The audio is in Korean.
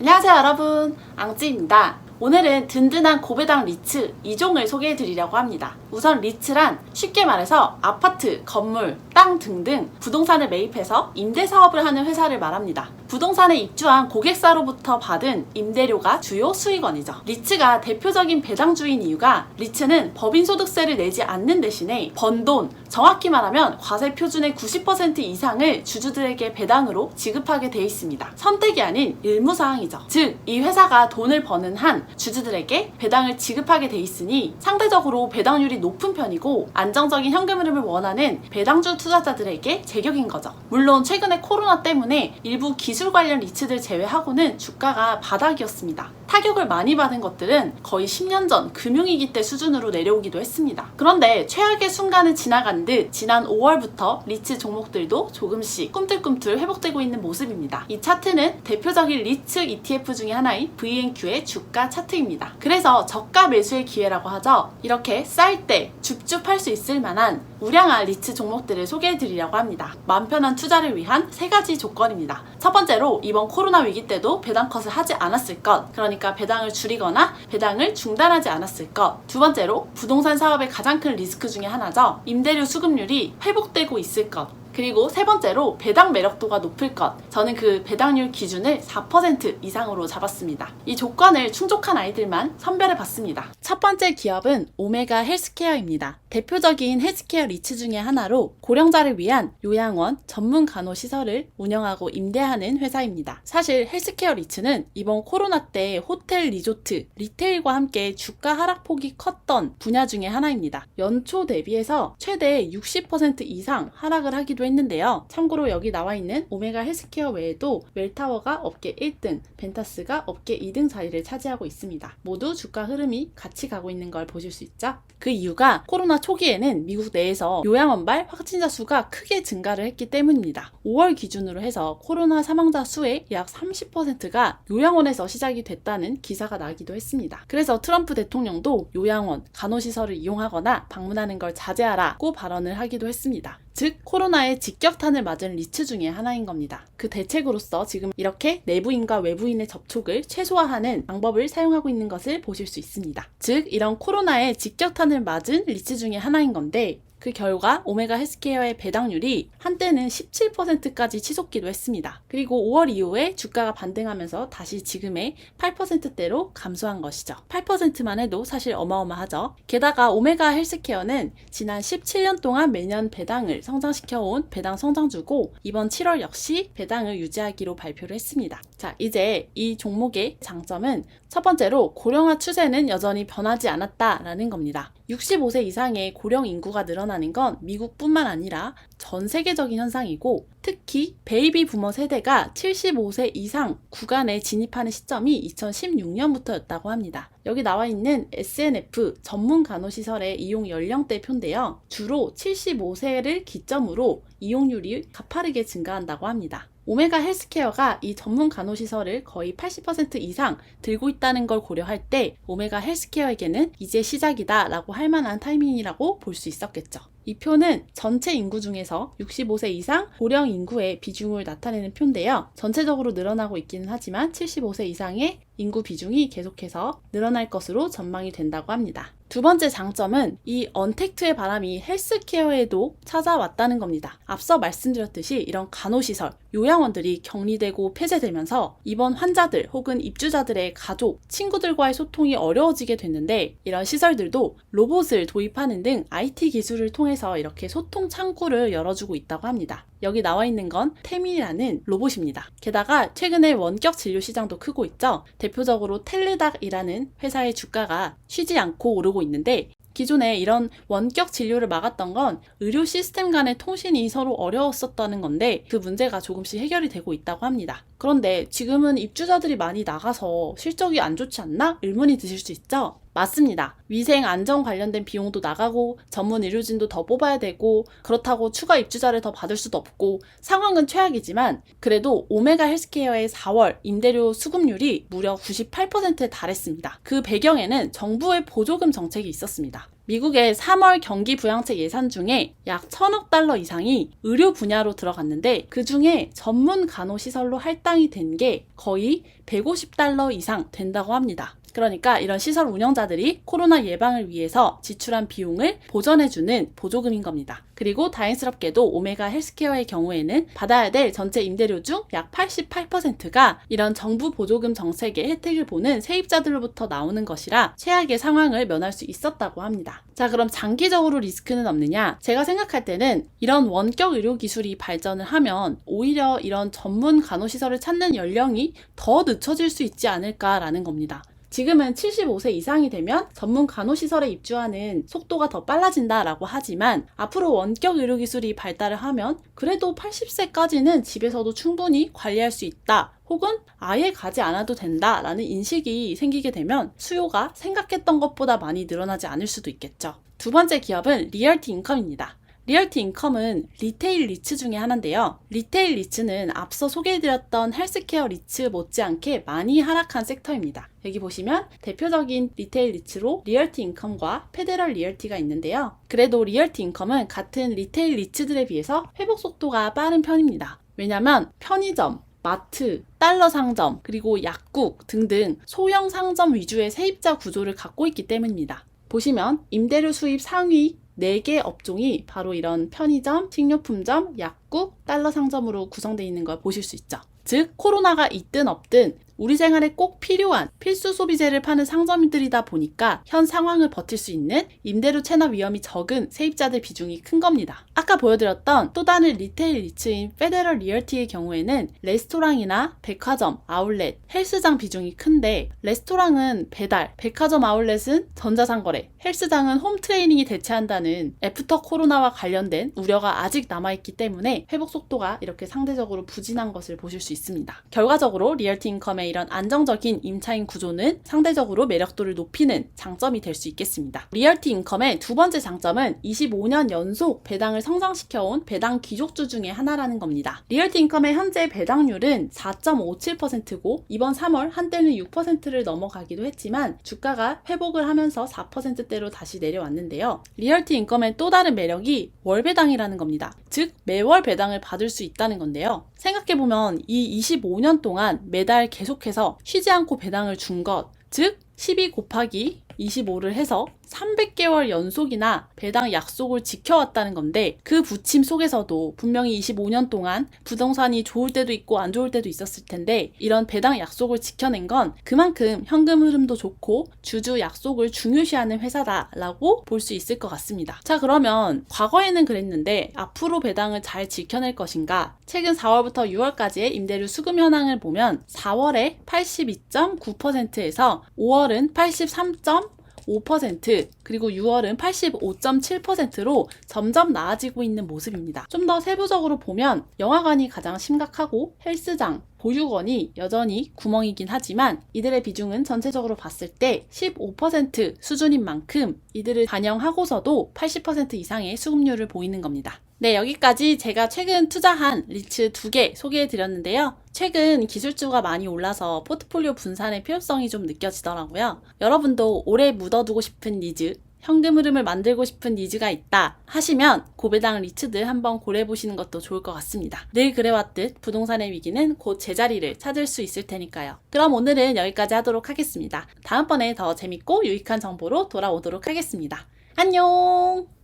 안녕하세요 여러분, 앙찌입니다. 오늘은 든든한 고배당 리츠 2종을 소개해 드리려고 합니다. 우선 리츠란 쉽게 말해서 아파트, 건물, 땅 등등 부동산을 매입해서 임대 사업을 하는 회사를 말합니다. 부동산에 입주한 고객사로부터 받은 임대료가 주요 수익원이죠. 리츠가 대표적인 배당주인 이유가 리츠는 법인소득세를 내지 않는 대신에 번 돈, 정확히 말하면 과세 표준의 90% 이상을 주주들에게 배당으로 지급하게 돼 있습니다. 선택이 아닌 의무사항이죠. 즉, 이 회사가 돈을 버는 한 주주들에게 배당을 지급하게 돼 있으니 상대적으로 배당률이 높은 편이고 안정적인 현금 흐름을 원하는 배당주 투자자들에게 제격인 거죠. 물론 최근에 코로나 때문에 일부 기술 관련 리츠들 제외하고는 주가가 바닥이었습니다. 타격을 많이 받은 것들은 거의 10년 전 금융위기 때 수준으로 내려오기도 했습니다. 그런데 최악의 순간은 지나간 듯 지난 5월부터 리츠 종목들도 조금씩 꿈틀꿈틀 회복되고 있는 모습입니다. 이 차트는 대표적인 리츠 ETF 중에 하나인 VNQ의 주가 차트입니다. 그래서 저가 매수의 기회라고 하죠. 이렇게 쌀 때 줍줍할 수 있을 만한 우량한 리츠 종목들을 소개해드리려고 합니다. 마음 편한 투자를 위한 3가지 조건입니다. 첫 번째로 이번 코로나 위기 때도 배당 컷을 하지 않았을 것, 그러니까 배당을 줄이거나 배당을 중단하지 않았을 것. 두 번째로 부동산 사업의 가장 큰 리스크 중에 하나죠. 임대료 수급률이 회복되고 있을 것. 그리고 세 번째로 배당 매력도가 높을 것. 저는 그 배당률 기준을 4% 이상으로 잡았습니다. 이 조건을 충족한 아이들만 선별해 봤습니다. 첫 번째 기업은 오메가 헬스케어입니다. 대표적인 헬스케어 리츠 중에 하나로 고령자를 위한 요양원 전문 간호시설을 운영하고 임대하는 회사입니다. 사실 헬스케어 리츠는 이번 코로나 때 호텔, 리조트, 리테일과 함께 주가 하락폭이 컸던 분야 중에 하나입니다. 연초 대비해서 최대 60% 이상 하락을 하기도 했는데요. 참고로 여기 나와 있는 오메가 헬스케어 외에도 웰타워가 업계 1등, 벤타스가 업계 2등 자리를 차지하고 있습니다. 모두 주가 흐름이 같이 가고 있는 걸 보실 수 있죠. 그 이유가 코로나 초기에는 미국 내에서 요양원발 확진자 수가 크게 증가를 했기 때문입니다. 5월 기준으로 해서 코로나 사망자 수의 약 30%가 요양원에서 시작이 됐다는 기사가 나기도 했습니다. 그래서 트럼프 대통령도 요양원, 간호시설을 이용하거나 방문하는 걸 자제하라고 발언을 하기도 했습니다. 즉, 코로나의 직격탄을 맞은 리츠 중에 하나인 겁니다. 그 대책으로서 지금 이렇게 내부인과 외부인의 접촉을 최소화하는 방법을 사용하고 있는 것을 보실 수 있습니다. 즉, 이런 코로나의 직격탄을 맞은 리츠 중에 하나인 건데 그 결과 오메가 헬스케어의 배당률이 한때는 17%까지 치솟기도 했습니다. 그리고 5월 이후에 주가가 반등하면서 다시 지금의 8%대로 감소한 것이죠. 8%만 해도 사실 어마어마하죠. 게다가 오메가 헬스케어는 지난 17년 동안 매년 배당을 성장시켜온 배당 성장주고 이번 7월 역시 배당을 유지하기로 발표를 했습니다. 자, 이제 이 종목의 장점은 첫 번째로 고령화 추세는 여전히 변하지 않았다라는 겁니다. 65세 이상의 고령 인구가 늘어나는 건 미국뿐만 아니라 전 세계적인 현상이고 특히 베이비 부머 세대가 75세 이상 구간에 진입하는 시점이 2016년부터였다고 합니다. 여기 나와 있는 SNF 전문 간호시설의 이용 연령대표인데요. 주로 75세를 기점으로 이용률이 가파르게 증가한다고 합니다. 오메가 헬스케어가 이 전문 간호시설을 거의 80% 이상 들고 있다는 걸 고려할 때 오메가 헬스케어에게는 이제 시작이다 라고 할 만한 타이밍이라고 볼 수 있었겠죠. 이 표는 전체 인구 중에서 65세 이상 고령 인구의 비중을 나타내는 표인데요. 전체적으로 늘어나고 있기는 하지만 75세 이상의 인구 비중이 계속해서 늘어날 것으로 전망이 된다고 합니다. 두 번째 장점은 이 언택트의 바람이 헬스케어에도 찾아왔다는 겁니다. 앞서 말씀드렸듯이 이런 간호시설, 요양원들이 격리되고 폐쇄되면서 입원 환자들 혹은 입주자들의 가족, 친구들과의 소통이 어려워지게 됐는데 이런 시설들도 로봇을 도입하는 등 IT 기술을 통해서 이렇게 소통 창구를 열어주고 있다고 합니다. 여기 나와 있는 건 테민이라는 로봇입니다. 게다가 최근에 원격 진료 시장도 크고 있죠. 대표적으로 텔레닥이라는 회사의 주가가 쉬지 않고 오르고 있는데 기존에 이런 원격 진료를 막았던 건 의료 시스템 간의 통신이 서로 어려웠었다는 건데 그 문제가 조금씩 해결이 되고 있다고 합니다. 그런데 지금은 입주자들이 많이 나가서 실적이 안 좋지 않나? 의문이 드실 수 있죠? 맞습니다. 위생 안전 관련된 비용도 나가고 전문 의료진도 더 뽑아야 되고 그렇다고 추가 입주자를 더 받을 수도 없고 상황은 최악이지만 그래도 오메가 헬스케어의 4월 임대료 수급률이 무려 98%에 달했습니다. 그 배경에는 정부의 보조금 정책이 있었습니다. 미국의 3월 경기 부양책 예산 중에 약 1,000억 달러 이상이 의료 분야로 들어갔는데 그 중에 전문 간호시설로 할당이 된 게 거의 $150 이상 된다고 합니다. 그러니까 이런 시설 운영자들이 코로나 예방을 위해서 지출한 비용을 보전해주는 보조금인 겁니다. 그리고 다행스럽게도 오메가 헬스케어의 경우에는 받아야 될 전체 임대료 중 약 88%가 이런 정부 보조금 정책의 혜택을 보는 세입자들로부터 나오는 것이라 최악의 상황을 면할 수 있었다고 합니다. 자, 그럼 장기적으로 리스크는 없느냐? 제가 생각할 때는 이런 원격 의료기술이 발전을 하면 오히려 이런 전문 간호시설을 찾는 연령이 더 늦춰질 수 있지 않을까라는 겁니다. 지금은 75세 이상이 되면 전문 간호시설에 입주하는 속도가 더 빨라진다라고 하지만 앞으로 원격 의료기술이 발달을 하면 그래도 80세까지는 집에서도 충분히 관리할 수 있다. 혹은 아예 가지 않아도 된다라는 인식이 생기게 되면 수요가 생각했던 것보다 많이 늘어나지 않을 수도 있겠죠. 두 번째 기업은 리얼티 인컴입니다. 리얼티 인컴은 리테일 리츠 중에 하나인데요. 리테일 리츠는 앞서 소개해드렸던 헬스케어 리츠 못지않게 많이 하락한 섹터입니다. 여기 보시면 대표적인 리테일 리츠로 리얼티 인컴과 페데럴 리얼티가 있는데요. 그래도 리얼티 인컴은 같은 리테일 리츠들에 비해서 회복 속도가 빠른 편입니다. 왜냐면 편의점, 마트, 달러 상점, 그리고 약국 등등 소형 상점 위주의 세입자 구조를 갖고 있기 때문입니다. 보시면 임대료 수입 상위 4개 업종이 바로 이런 편의점, 식료품점, 약국, 달러 상점으로 구성되어 있는 걸 보실 수 있죠. 즉 코로나가 있든 없든 우리 생활에 꼭 필요한 필수 소비재를 파는 상점들이다 보니까 현 상황을 버틸 수 있는 임대료 체납 위험이 적은 세입자들 비중이 큰 겁니다. 아까 보여드렸던 또 다른 리테일 리츠인 페데럴 리얼티의 경우에는 레스토랑이나 백화점, 아울렛, 헬스장 비중이 큰데 레스토랑은 배달, 백화점 아울렛은 전자상거래, 헬스장은 홈트레이닝이 대체한다는 애프터 코로나와 관련된 우려가 아직 남아있기 때문에 회복 속도가 이렇게 상대적으로 부진한 것을 보실 수 있습니다. 결과적으로 리얼티 인컴의 이런 안정적인 임차인 구조는 상대적으로 매력도를 높이는 장점이 될 수 있겠습니다. 리얼티 인컴의 두 번째 장점은 25년 연속 배당을 성장시켜온 배당 귀족주 중에 하나라는 겁니다. 리얼티 인컴의 현재 배당률은 4.57%고 이번 3월 한때는 6%를 넘어가기도 했지만 주가가 회복을 하면서 4%대로 다시 내려왔는데요. 리얼티 인컴의 또 다른 매력이 월 배당이라는 겁니다. 즉 매월 배당을 받을 수 있다는 건데요. 생각해보면 이 25년 동안 매달 계속해서 쉬지 않고 배당을 준 것, 즉 12 곱하기 25를 해서 300개월 연속이나 배당 약속을 지켜왔다는 건데 그 부침 속에서도 분명히 25년 동안 부동산이 좋을 때도 있고 안 좋을 때도 있었을 텐데 이런 배당 약속을 지켜낸 건 그만큼 현금 흐름도 좋고 주주 약속을 중요시하는 회사다라고 볼 수 있을 것 같습니다. 자, 그러면 과거에는 그랬는데 앞으로 배당을 잘 지켜낼 것인가? 최근 4월부터 6월까지의 임대료 수급 현황을 보면 4월에 82.9%에서 5월은 83.5% 그리고 6월은 85.7%로 점점 나아지고 있는 모습입니다. 좀 더 세부적으로 보면 영화관이 가장 심각하고 헬스장, 보육원이 여전히 구멍이긴 하지만 이들의 비중은 전체적으로 봤을 때 15% 수준인 만큼 이들을 반영하고서도 80% 이상의 수급률을 보이는 겁니다. 네, 여기까지 제가 최근 투자한 리츠 2개 소개해드렸는데요. 최근 기술주가 많이 올라서 포트폴리오 분산의 필요성이 좀 느껴지더라고요. 여러분도 오래 묻어두고 싶은 니즈, 현금 흐름을 만들고 싶은 니즈가 있다 하시면 고배당 리츠들 한번 고려해보시는 것도 좋을 것 같습니다. 늘 그래왔듯 부동산의 위기는 곧 제자리를 찾을 수 있을 테니까요. 그럼 오늘은 여기까지 하도록 하겠습니다. 다음번에 더 재밌고 유익한 정보로 돌아오도록 하겠습니다. 안녕!